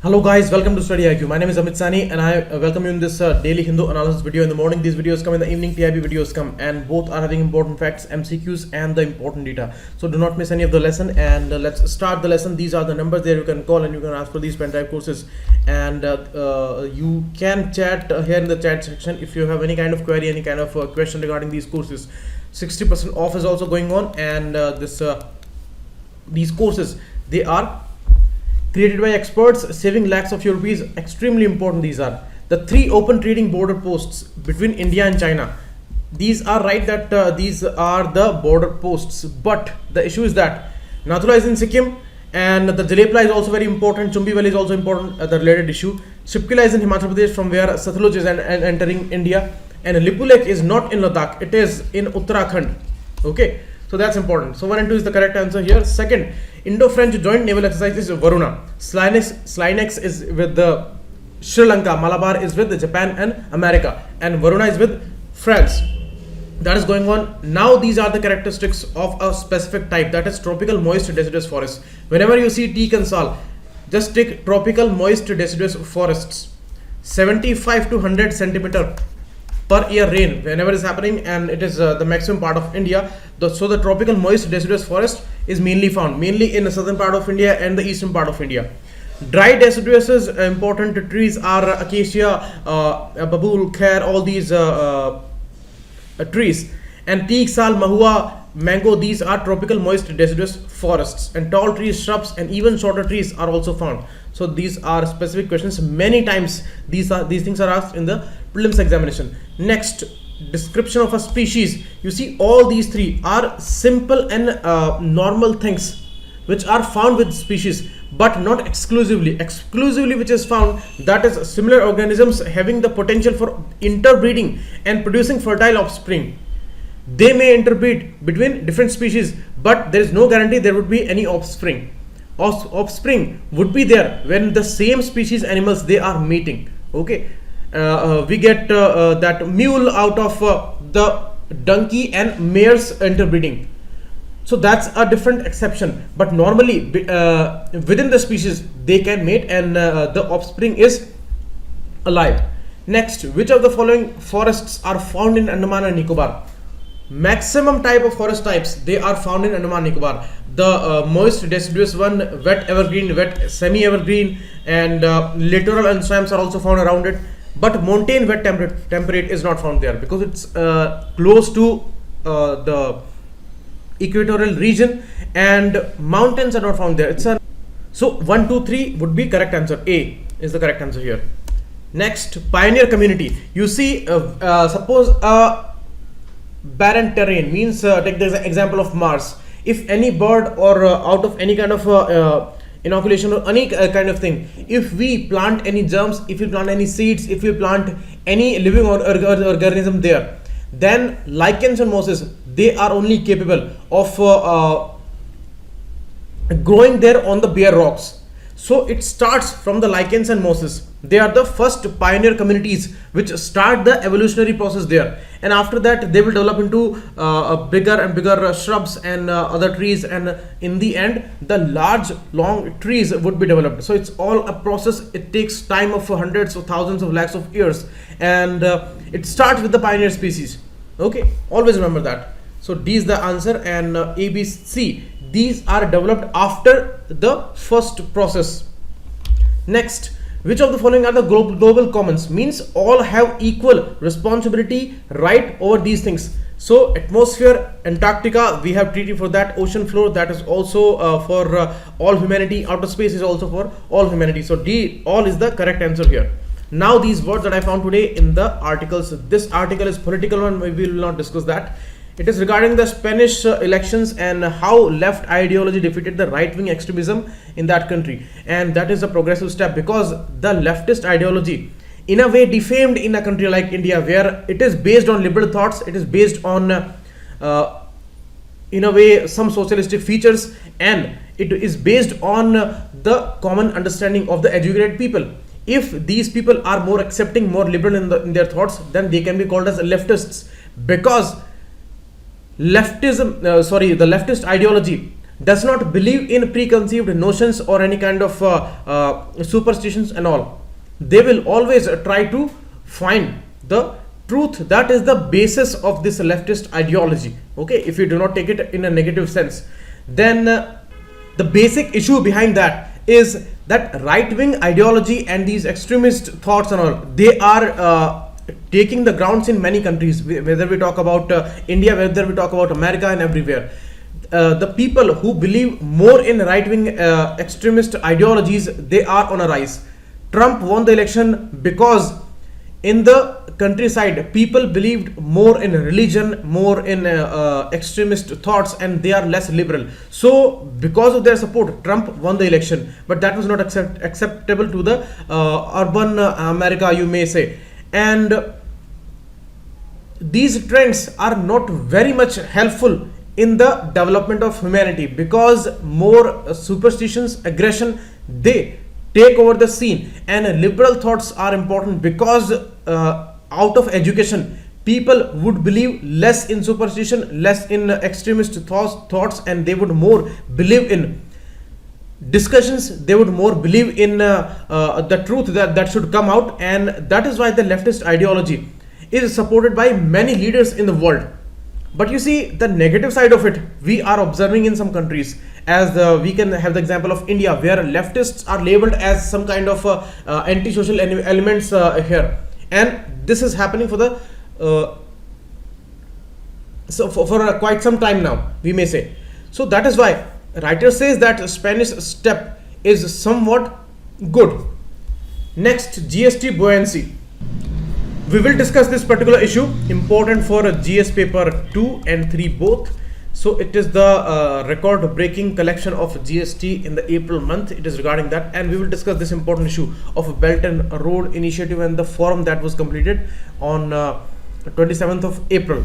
Hello guys, welcome to StudyIQ. My name is Amit Sani and I welcome you in this daily Hindu analysis video. In the morning these videos come, in the evening TIB videos come, and both are having important facts, MCQs and the important data. So do not miss any of the lesson, and let's start the lesson. These are the numbers there you can call and you can ask for these pen type courses, and you can chat here in the chat section if you have any kind of query, any kind of question regarding these courses. 60% off is also going on, and these courses, they are created by experts, saving lakhs of your rupees. Extremely important. These are the 3 open trading border posts between India and China. These are right that these are the border posts, but the issue is that Nathula is in Sikkim, and the Jalepla is also very important. Chumbi Valley is also important. The related issue. Shipkila is in Himachal Pradesh, from where Satluj is and entering India, and Lipulek is not in Ladakh. It is in Uttarakhand. Okay. So that's important. So 1 and 2 is the correct answer here. Second, Indo-French joint naval exercise is Varuna. Slynex is with the Sri Lanka. Malabar is with Japan and America, and Varuna is with France. That is going on. Now these are the characteristics of a specific type, that is tropical moist deciduous forest. Whenever you see teak and sal, just take tropical moist deciduous forests. 75 to 100 centimeter per year rain whenever is happening, and it is the maximum part of India. So the tropical moist deciduous forest is mainly found mainly in the southern part of India and the eastern part of India. Dry deciduous important trees are acacia, babul, khair, all these trees, and teak, sal, mahua, mango, these are tropical moist deciduous forests. And tall trees, shrubs, and even shorter trees are also found. So these are specific questions. Many times these things are asked in the prelims examination. Next, description of a species. You see, all these 3 are simple and normal things which are found with species, but not exclusively. Exclusively which is found, that is similar organisms having the potential for interbreeding and producing fertile offspring. They may interbreed between different species, but there is no guarantee there would be any offspring. Offspring would be there when the same species animals they are mating. Okay, we get that mule out of the donkey and mare's interbreeding. So that's a different exception, but normally within the species they can mate, and the offspring is alive. Next, which of the following forests are found in Andaman and Nicobar? Maximum type of forest types, they are found in Andaman and Nicobar. The moist deciduous one, wet evergreen, wet semi-evergreen, and littoral and swamps are also found around it. But montane wet temperate is not found there because it's close to the equatorial region, and mountains are not found there. So 1, 2, 3 would be correct answer. A is the correct answer here. Next, pioneer community. You see, suppose a barren terrain, means take the example of Mars. If any bird or out of any kind of inoculation or any kind of thing, if we plant any germs, if we plant any seeds, if we plant any living organism there, then lichens and mosses, they are only capable of growing there on the bare rocks. So it starts from the lichens and mosses. They are the first pioneer communities which start the evolutionary process there, and after that they will develop into bigger and bigger shrubs and other trees, and in the end the large long trees would be developed. So it's all a process. It takes time of hundreds of thousands of lakhs of years, and it starts with the pioneer species. Okay, always remember that. So D is the answer, and A, B, C, these are developed after the first process. Next, which of the following are the global commons? Means all have equal responsibility right over these things. So atmosphere, Antarctica, we have treaty for that. Ocean floor, that is also for all humanity. Outer space is also for all humanity. So D, all is the correct answer here. Now these words that I found today in the articles. This article is political one, we will not discuss that. It is regarding the Spanish elections and how left ideology defeated the right-wing extremism in that country, and that is a progressive step, because the leftist ideology in a way defamed in a country like India, where it is based on liberal thoughts, it is based on in a way some socialistic features, and it is based on the common understanding of the educated people. If these people are more accepting, more liberal in their thoughts, then they can be called as leftists, because the leftist ideology does not believe in preconceived notions or any kind of superstitions and all. They will always try to find the truth. That is the basis of this leftist ideology. Okay, if you do not take it in a negative sense, then the basic issue behind that is that right-wing ideology and these extremist thoughts and all, they are taking the grounds in many countries, whether we talk about India, whether we talk about America, and everywhere. The people who believe more in right-wing extremist ideologies, they are on a rise. Trump won the election because in the countryside people believed more in religion, more in extremist thoughts, and they are less liberal. So because of their support, Trump won the election, but that was not acceptable to the urban America, you may say. And these trends are not very much helpful in the development of humanity, because more superstitions, aggression, they take over the scene, and liberal thoughts are important because out of education people would believe less in superstition, less in extremist thoughts, and they would more believe in discussions. They would more believe in the truth that should come out, and that is why the leftist ideology is supported by many leaders in the world. But you see, the negative side of it we are observing in some countries, as we can have the example of India, where leftists are labeled as some kind of anti-social elements here, and this is happening for the for quite some time now, we may say. So that is why writer says that Spanish step is somewhat good. Next, GST buoyancy. We will discuss this particular issue, important for GS paper 2 and 3 both. So it is the record breaking collection of GST in the April month. It is regarding that, and we will discuss this important issue of Belt and Road Initiative and the forum that was completed on 27th of April.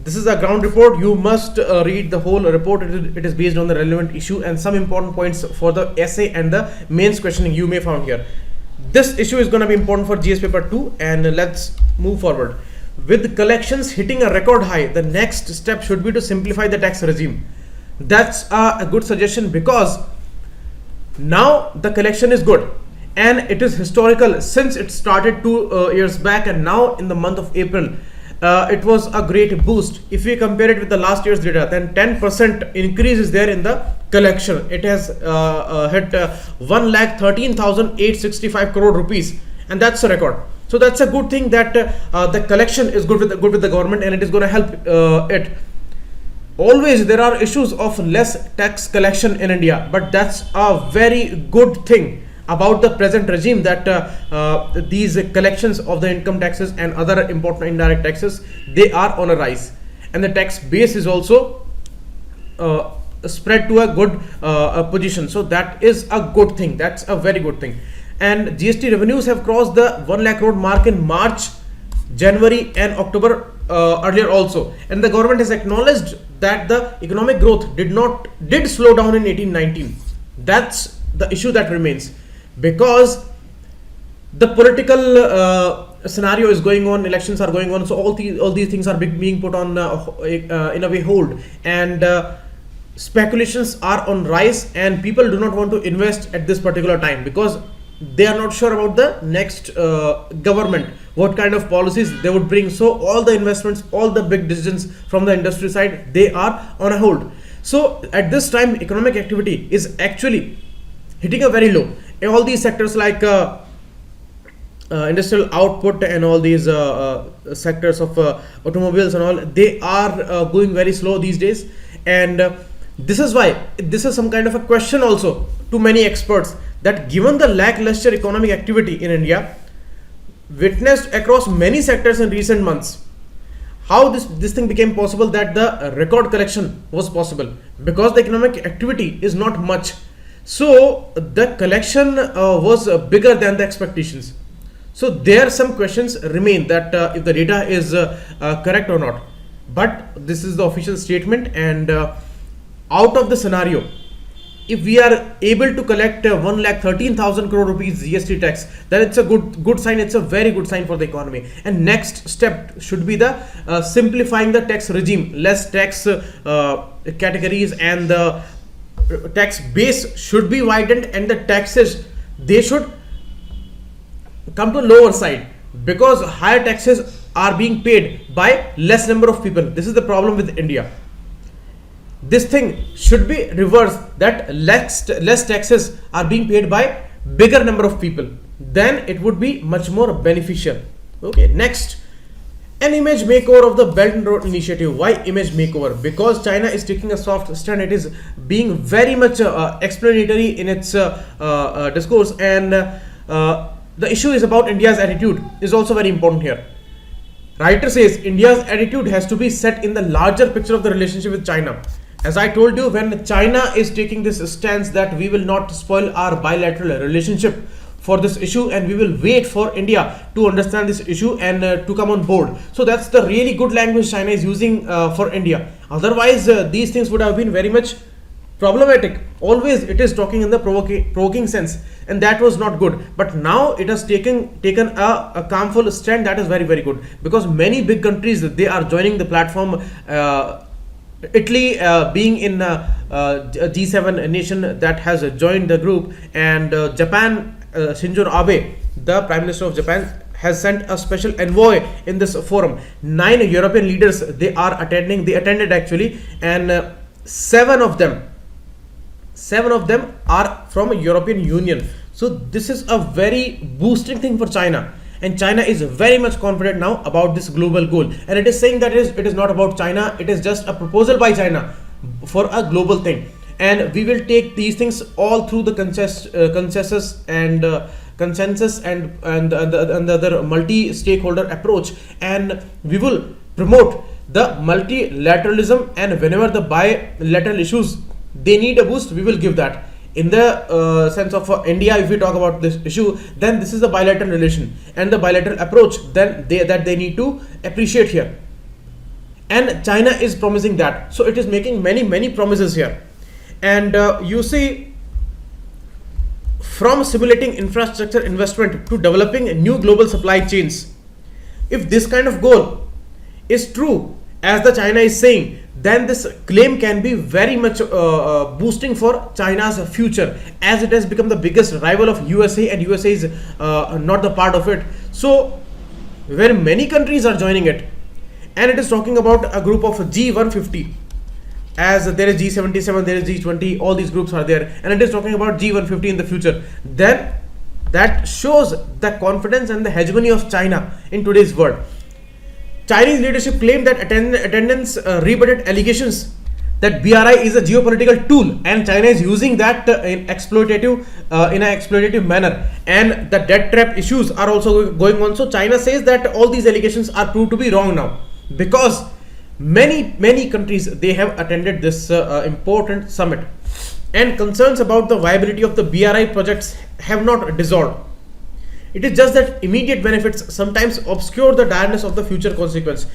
This is a ground report. You must read the whole report. It is based on the relevant issue and some important points for the essay and the mains questioning you may found here. This issue is going to be important for GS paper 2, and let's move forward. With collections hitting a record high, the next step should be to simplify the tax regime. That's a good suggestion, because now the collection is good and it is historical since it started 2 years back, and now in the month of April it was a great boost. If we compare it with the last year's data, then 10% increase is there in the collection. It has hit 1,13,865 crore rupees, and that's a record. So that's a good thing that the collection is good with the government, and it is going to help it. Always there are issues of less tax collection in India, but that's a very good thing about the present regime, that these collections of the income taxes and other important indirect taxes, they are on a rise, and the tax base is also spread to a good position. So that is a good thing. That's a very good thing. And GST revenues have crossed the 1 lakh crore mark in March, January and October earlier also, and the government has acknowledged that the economic growth did slow down in 18-19. That's the issue that remains, because the political scenario is going on, elections are going on, so all these things are being put on in a way hold, and speculations are on rise, and people do not want to invest at this particular time because they are not sure about the next government, what kind of policies they would bring. So all the investments, all the big decisions from the industry side, they are on a hold. So at this time, economic activity is actually hitting a very low. In all these sectors like industrial output and all these sectors of automobiles and all, they are going very slow these days. And this is why this is some kind of a question also to many experts, that given the lackluster economic activity in India witnessed across many sectors in recent months, how this thing became possible, that the record collection was possible, because the economic activity is not much. So the collection was bigger than the expectations. So there some questions remain, that if the data is correct or not. But this is the official statement, and out of the scenario, if we are able to collect 1,13,000 crore rupees GST tax, then it's a good sign. It's a very good sign for the economy. And next step should be the simplifying the tax regime, less tax categories, and the tax base should be widened, and the taxes, they should come to lower side, because higher taxes are being paid by less number of people. This is the problem with India. This thing should be reversed, that less taxes are being paid by bigger number of people, then it would be much more beneficial. Okay, next, an image makeover of the Belt and Road Initiative. Why image makeover? Because China is taking a soft stand. It is being very much explanatory in its discourse, and the issue is about India's attitude is also very important here. Writer says India's attitude has to be set in the larger picture of the relationship with China. As I told you, when China is taking this stance that we will not spoil our bilateral relationship for this issue, and we will wait for India to understand this issue and to come on board. So that's the really good language China is using for India. Otherwise, these things would have been very much problematic. Always it is talking in the provoking sense, and that was not good. But now it has taken a calmful stand. That is very, very good, because many big countries, they are joining the platform. Italy being in a G7 nation that has joined the group, and Japan, Shinzo Abe, the Prime Minister of Japan, has sent a special envoy in this forum. 9 European leaders, they attended actually, and 7 of them are from European Union. So this is a very boosting thing for China, and China is very much confident now about this global goal, and it is saying that it is not about China, it is just a proposal by China for a global thing, and we will take these things all through the consensus and the other multi-stakeholder approach, and we will promote the multilateralism, and whenever the bilateral issues, they need a boost, we will give that. In the sense of India, if we talk about this issue, then this is the bilateral relation and the bilateral approach then they need to appreciate here, and China is promising that. So it is making many promises here, and you see, from simulating infrastructure investment to developing new global supply chains, if this kind of goal is true, as the China is saying, then this claim can be very much boosting for China's future, as it has become the biggest rival of USA, and USA is not the part of it. So where many countries are joining it, and it is talking about a group of G150, as there is G77, there is G20, all these groups are there, and it is talking about G150 in the future, then that shows the confidence and the hegemony of China in today's world. Chinese leadership claimed that attendance rebutted allegations that BRI is a geopolitical tool, and China is using that in an exploitative manner, and the debt trap issues are also going on. So China says that all these allegations are proved to be wrong now, because many countries, they have attended this important summit, and concerns about the viability of the BRI projects have not dissolved. It is just that immediate benefits sometimes obscure the direness of the future consequence.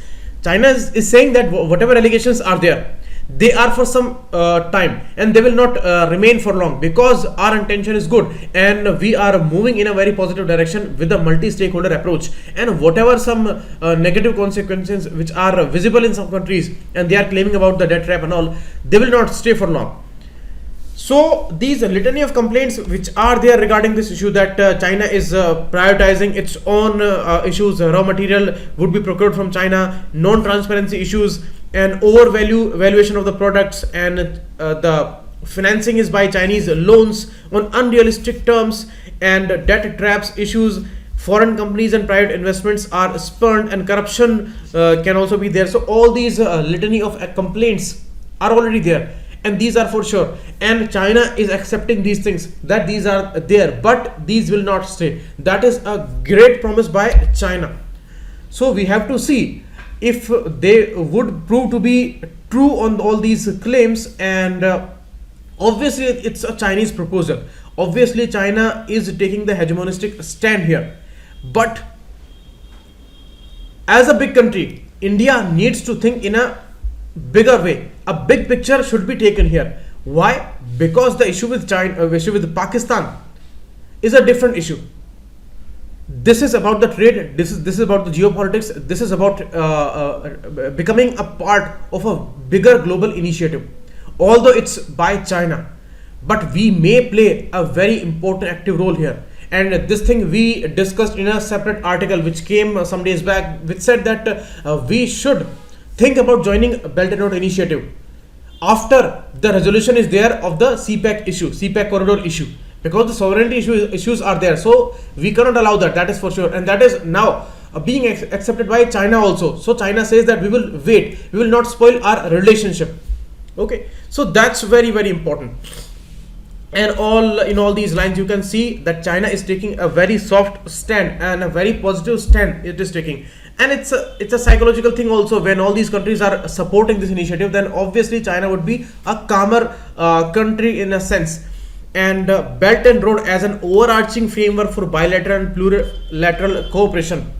China is saying that whatever allegations are there, they are for some time, and they will not remain for long, because our intention is good and we are moving in a very positive direction with a multi-stakeholder approach, and whatever some negative consequences which are visible in some countries, and they are claiming about the debt trap and all, they will not stay for long. So these litany of complaints which are there regarding this issue, that China is prioritizing its own issues, raw material would be procured from China, non-transparency issues, and valuation of the products, and the financing is by Chinese loans on unrealistic terms, and debt traps issues, foreign companies and private investments are spurned, and corruption can also be there. So all these litany of complaints are already there, and these are for sure, and China is accepting these things, that these are there, but these will not stay. That is a great promise by China. So we have to see if they would prove to be true on all these claims, and obviously it's a Chinese proposal. Obviously China is taking the hegemonistic stand here, but as a big country, India needs to think in a bigger way. A big picture should be taken here. Why? Because the issue with issue with Pakistan is a different issue. This is about the trade. This is about the geopolitics. This is about becoming a part of a bigger global initiative. Although it's by China, but we may play a very important active role here. And this thing we discussed in a separate article which came some days back, which said that we should think about joining a Belt and Road Initiative after the resolution is there of the CPEC issue, CPEC corridor issue, because the sovereignty issues are there. So we cannot allow that, that is for sure. And that is now being accepted by China also. So China says that we will wait, we will not spoil our relationship. Okay, so that's very, very important. And in all these lines you can see that China is taking a very soft stand and a very positive stand it is taking. And it's a psychological thing also. When all these countries are supporting this initiative, then obviously China would be a calmer country in a sense. And Belt and Road as an overarching framework for bilateral and plurilateral cooperation,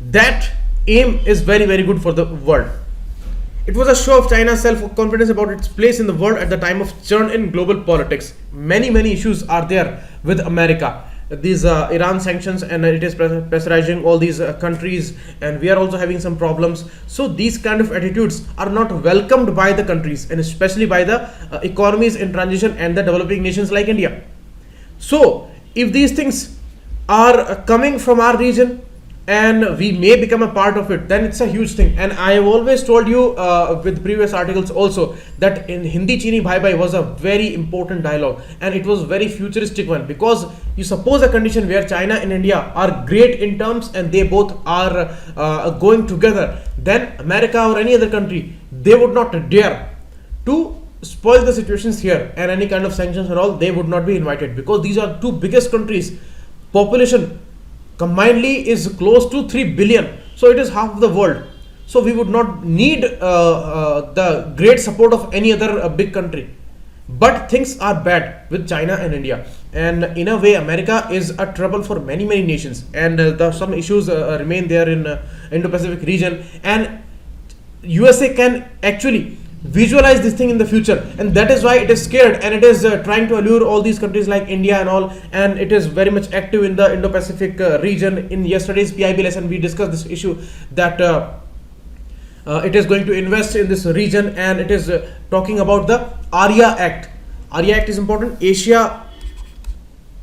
that aim is very, very good for the world. It was a show of China's self-confidence about its place in the world at the time of churn in global politics. Many issues are there with America. These Iran sanctions, and it is pressurizing all these countries, and we are also having some problems. So these kind of attitudes are not welcomed by the countries, and especially by the economies in transition and the developing nations like India. So if these things are coming from our region and we may become a part of it, then it's a huge thing. And I have always told you with previous articles also that in Hindi Chini Bhai Bhai was a very important dialogue, and it was very futuristic one, because you suppose a condition where China and India are great in terms and they both are going together, then America or any other country, they would not dare to spoil the situations here, and any kind of sanctions and all, they would not be invited, because these are two biggest countries. Population combinedly is close to 3 billion, so it is half of the world. So we would not need the great support of any other big country. But things are bad with China and India, and in a way America is a trouble for many nations, and some issues remain there in Indo-Pacific region, and USA can actually visualize this thing in the future, and that is why it is scared, and it is trying to allure all these countries like India and all, and it is very much active in the Indo-Pacific region. In yesterday's PIB lesson we discussed this issue, that it is going to invest in this region, and it is talking about the ARIA Act. ARIA Act is important, Asia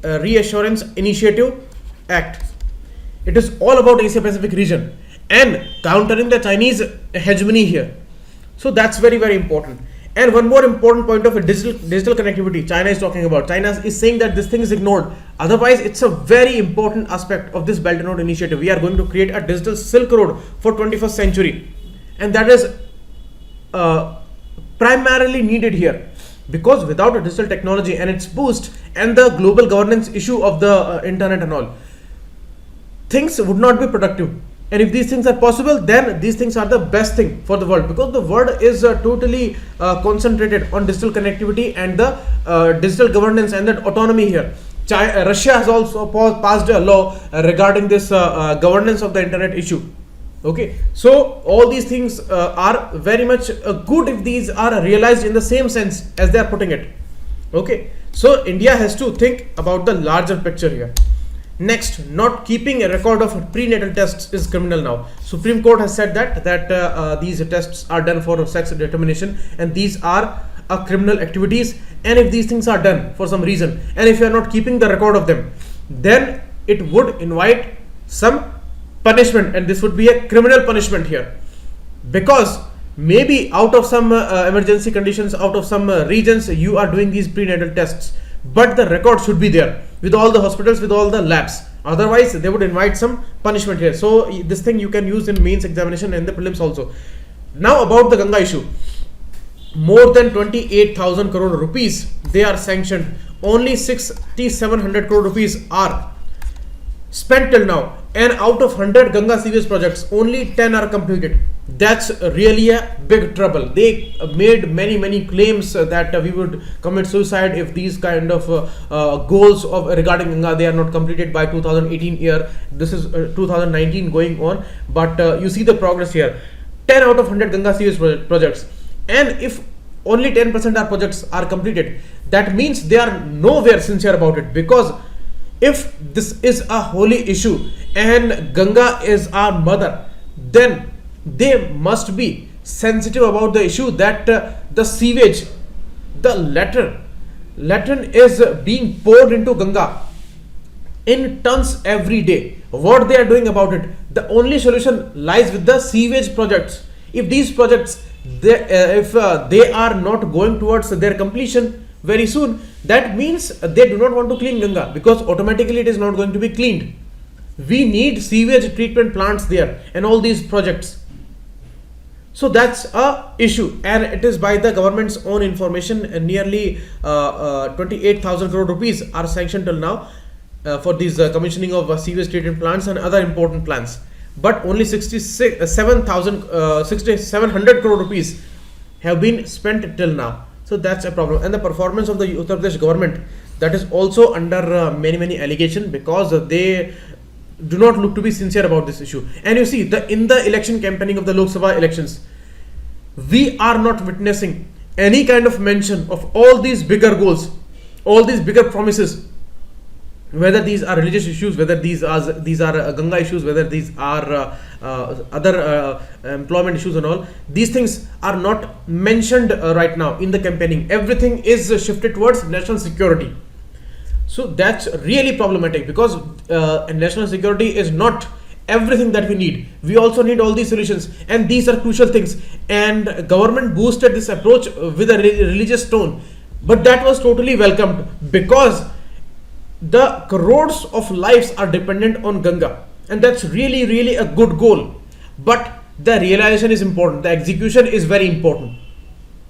Reassurance Initiative Act. It is all about Asia Pacific region and countering the Chinese hegemony here. So that's very important. And one more important point of a digital connectivity China is talking about. China is saying that this thing is ignored. Otherwise, it's a very important aspect of this Belt and Road Initiative. We are going to create a digital Silk Road for 21st century, and that is primarily needed here, because without a digital technology and its boost and the global governance issue of the internet and all, things would not be productive. And if these things are possible, then these things are the best thing for the world, because the world is totally concentrated on digital connectivity and the digital governance and the autonomy here. Russia has also passed a law regarding this governance of the internet issue. Okay, so all these things are very much good if these are realized in the same sense as they are putting it. Okay, so India has to think about the larger picture here. Next, not keeping a record of prenatal tests is criminal now. Supreme Court has said that these tests are done for sex determination, and these are criminal activities. And if these things are done for some reason, and if you are not keeping the record of them, then it would invite some punishment, and this would be a criminal punishment here, because maybe out of some emergency conditions, out of some regions, you are doing these prenatal tests, but the record should be there with all the hospitals, with all the labs. Otherwise they would invite some punishment here. So this thing you can use in mains examination and the prelims also. Now about the Ganga issue, more than 28,000 crore rupees they are sanctioned. Only 6,700 crore rupees are spent till now, and out of 100 Ganga series projects, only 10 are completed. That's really a big trouble. They made many claims that we would commit suicide if these kind of goals of regarding Ganga, they are not completed by 2018 year. This is 2019 going on, but you see the progress here. 10 out of 100 Ganga series projects, and if only 10% of projects are completed, that means they are nowhere sincere about it. Because if this is a holy issue and Ganga is our mother, then they must be sensitive about the issue that the sewage the latrine is being poured into Ganga in tons every day. What they are doing about it? The only solution lies with the sewage projects. If these projects, if they are not going towards their completion very soon, that means they do not want to clean Ganga, because automatically it is not going to be cleaned. We need sewage treatment plants there and all these projects. So that's a issue, and it is by the government's own information, nearly 28,000 crore rupees are sanctioned till now for these commissioning of sewage treatment plants and other important plants. But only 6,700 crore rupees have been spent till now. So that's a problem. And the performance of the Uttar Pradesh government, that is also under many allegations, because they do not look to be sincere about this issue. And you see, in the election campaigning of the Lok Sabha elections, we are not witnessing any kind of mention of all these bigger goals, all these bigger promises, whether these are religious issues, whether these are Ganga issues, whether these are other employment issues and all. These things are not mentioned right now in the campaigning. Everything is shifted towards national security. So that's really problematic, because national security is not everything that we need. We also need all these solutions, and these are crucial things. And government boosted this approach with a religious tone, but that was totally welcomed, because the crores of lives are dependent on Ganga, and that's really a good goal. But the realization is important, the execution is very important.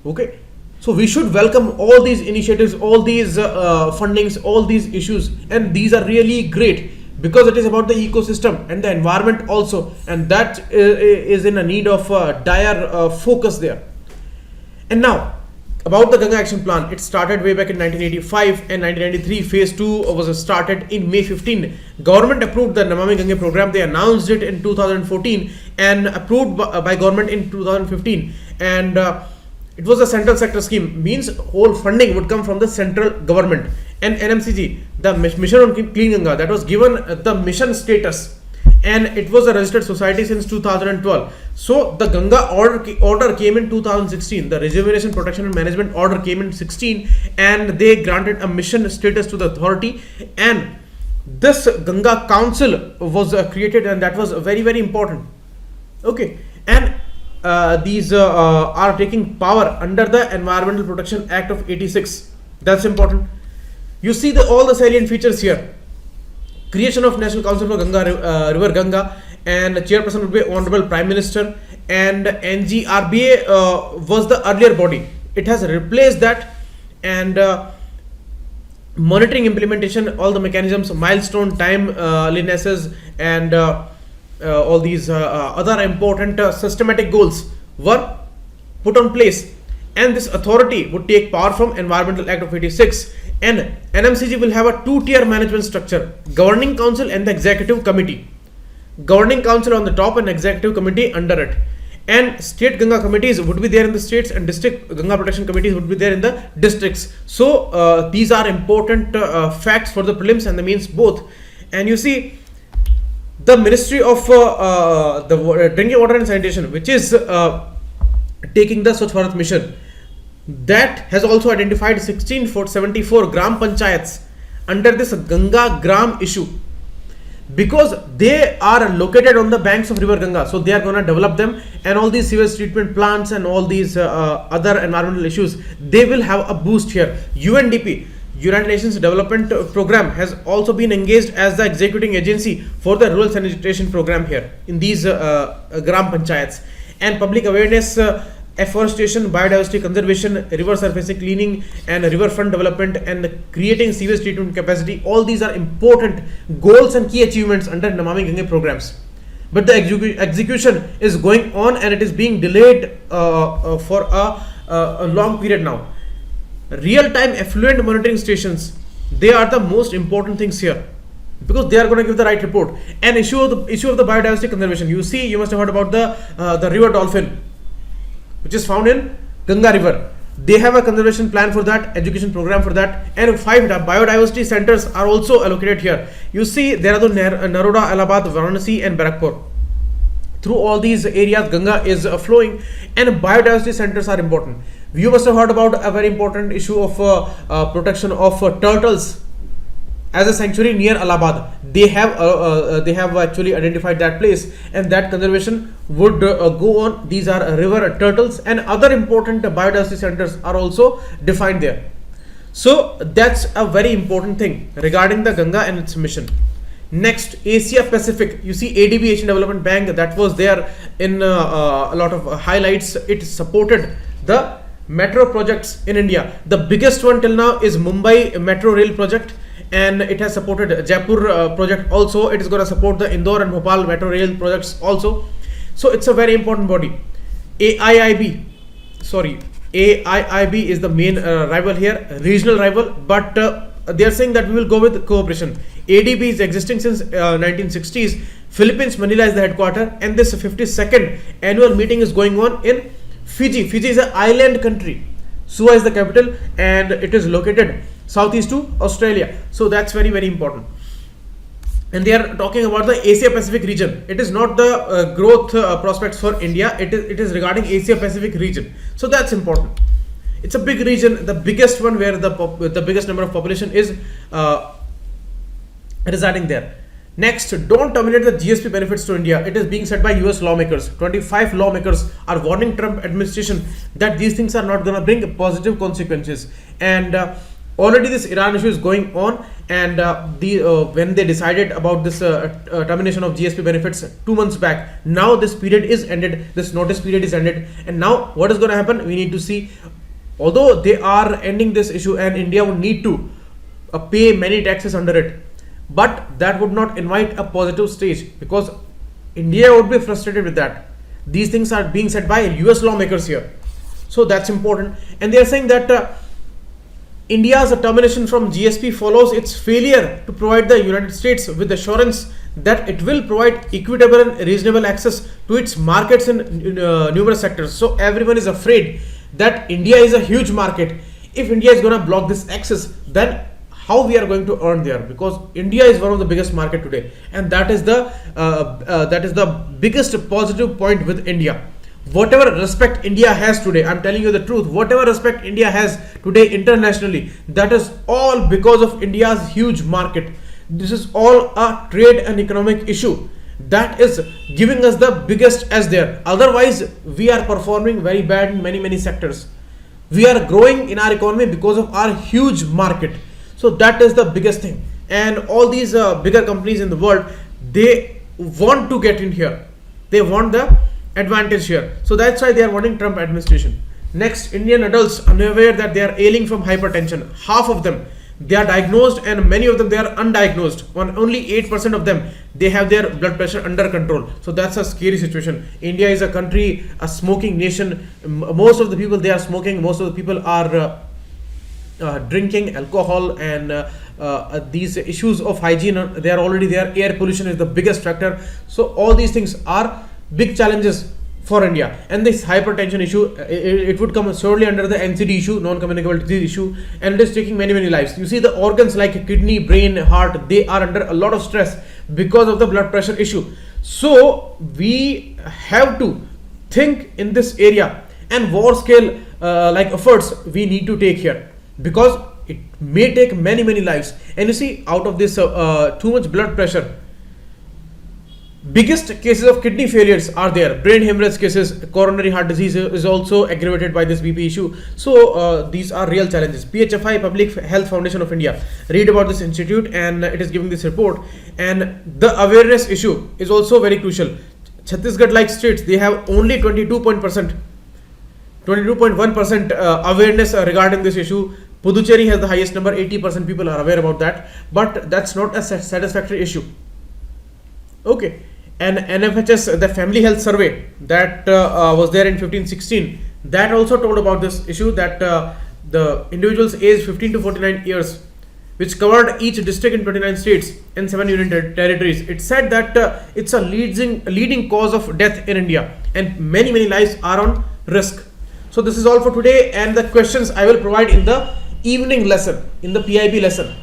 Okay, so we should welcome all these initiatives, all these fundings, all these issues, and these are really great, because it is about the ecosystem and the environment also, and that is in a need of dire focus there. And now, about the Ganga Action Plan, it started way back in 1985, and 1993 phase 2 was started in May 15. Government approved the Namami Gange program. They announced it in 2014 and approved by government in 2015. And it was a central sector scheme, means whole funding would come from the central government. And NMCG, the Mission on Clean Ganga, that was given the mission status, and it was a registered society since 2012. So the Ganga order came in 2016. The Rejuvenation, Protection and Management order came in 16, and they granted a mission status to the authority. And this Ganga Council was created, and that was very important. Okay, and these are taking power under the Environmental Protection Act of 86. That's important. You see all the salient features here. Creation of National Council for Ganga, River Ganga, and the chairperson would be Honorable Prime Minister, and NGRBA was the earlier body. It has replaced that, and monitoring implementation, all the mechanisms, milestone, timelinesses, and all these other important systematic goals were put on place. And this authority would take power from Environmental Act of 86. And NMCG will have a two-tier management structure: Governing Council and the Executive Committee. Governing Council on the top and Executive Committee under it. And state Ganga committees would be there in the states, and district Ganga protection committees would be there in the districts. So these are important facts for the prelims and the mains both. And you see, the Ministry of the Drinking Water and Sanitation, which is taking the Swachh Bharat mission, that has also identified 1674 gram panchayats under this Ganga Gram issue, because they are located on the banks of river Ganga. So they are going to develop them, and all these sewage treatment plants and all these other environmental issues, they will have a boost here. UNDP, United Nations Development Program, has also been engaged as the executing agency for the rural sanitation program here in these gram panchayats. And public awareness, afforestation, biodiversity conservation, river surface cleaning, and riverfront development, and creating sewage treatment capacity, all these are important goals and key achievements under Namami Gange programs. But the execution is going on, and it is being delayed for a long period now. Real-time effluent monitoring stations, they are the most important things here, because they are going to give the right report. And issue of the biodiversity conservation, you see, you must have heard about the river dolphin, which is found in Ganga River. They have a conservation plan for that, education program for that, and 5 biodiversity centers are also allocated here. You see, there are the Naroda, Allahabad, Varanasi, and Barakpur. Through all these areas, Ganga is flowing, and biodiversity centers are important. You must have heard about a very important issue of protection of turtles as a sanctuary near Allahabad. They have actually identified that place, and that conservation would go on. These are river turtles, and other important biodiversity centers are also defined there. So that's a very important thing regarding the Ganga and its mission. Next, Asia Pacific. You see ADB, Asian Development Bank, that was there in a lot of highlights. It supported the metro projects in India. The biggest one till now is Mumbai Metro Rail project, and it has supported Jaipur project also. It is going to support the Indore and Bhopal Metro Rail projects also. So it's a very important body. AIIB is the main rival here, regional rival, but they are saying that we will go with cooperation. ADB is existing since 1960s. Philippines, Manila is the headquarter, and this 52nd annual meeting is going on in Fiji. Fiji is an island country. Suva is the capital, and it is located southeast to Australia. So that's very, very important. And they are talking about the Asia Pacific region. It is not the growth prospects for India. It is regarding Asia Pacific region. So that's important. It's a big region, the biggest one where the biggest number of population is residing there. Next, don't terminate the GSP benefits to India. It is being said by US lawmakers. 25 lawmakers are warning Trump administration that these things are not going to bring positive consequences. And already this Iran issue is going on, and when they decided about this termination of GSP benefits 2 months back, now this period is ended, this notice period is ended, and now what is going to happen, we need to see. Although they are ending this issue and India would need to pay many taxes under it, but that would not invite a positive stage, because India would be frustrated with that. These things are being said by US lawmakers here, so that's important. And they are saying that India's termination from GSP follows its failure to provide the United States with assurance that it will provide equitable and reasonable access to its markets in numerous sectors. So everyone is afraid that India is a huge market. If India is going to block this access, then how we are going to earn there? Because India is one of the biggest market today, and that is the biggest positive point with India. Whatever respect India has today, I'm telling you the truth, whatever respect India has today internationally, that is all because of India's huge market. This is all a trade and economic issue that is giving us the biggest edge there. Otherwise, we are performing very bad in many sectors. We are growing in our economy because of our huge market. So that is the biggest thing. And all these bigger companies in the world, they want to get in here. They want the advantage here. So that's why they are wanting Trump administration. Next, Indian adults unaware that they are ailing from hypertension. Half of them, they are diagnosed, and many of them, they are undiagnosed. Only 8% of them, they have their blood pressure under control. So that's a scary situation. India is a country, a smoking nation. Most of the people, they are smoking. Most of the people are drinking alcohol, and these issues of hygiene, they are already there. Air pollution is the biggest factor. So all these things are big challenges for India. And this hypertension issue, it would come surely under the NCD issue, non-communicable disease issue, and it is taking many lives. You see, the organs like kidney, brain, heart, they are under a lot of stress because of the blood pressure issue. So we have to think in this area, and war scale like efforts we need to take here, because it may take many lives. And you see, out of this too much blood pressure, biggest cases of kidney failures are there, brain hemorrhage cases, coronary heart disease is also aggravated by this BP issue. So these are real challenges. PHFI, Public Health Foundation of India, read about this institute, and it is giving this report. And the awareness issue is also very crucial. Chhattisgarh like states, they have only 22.1% awareness regarding this issue. Puducherry has the highest number, 80% people are aware about that, but that's not a satisfactory issue. Okay. And NFHS, the family health survey that was there in 15-16, that also told about this issue, that the individuals aged 15 to 49 years, which covered each district in 29 states and 7 union territories, it said that it's a leading cause of death in India, and many lives are on risk. So this is all for today, and the questions I will provide in the evening lesson, in the PIB lesson.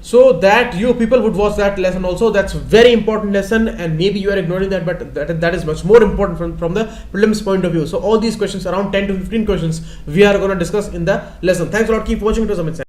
so that you people would watch that lesson also. That's very important lesson, and maybe you are ignoring that, but that is much more important from the prelims point of view. So all these questions, around 10 to 15 questions, we are going to discuss in the lesson. Thanks a lot. Keep watching. It was Amit.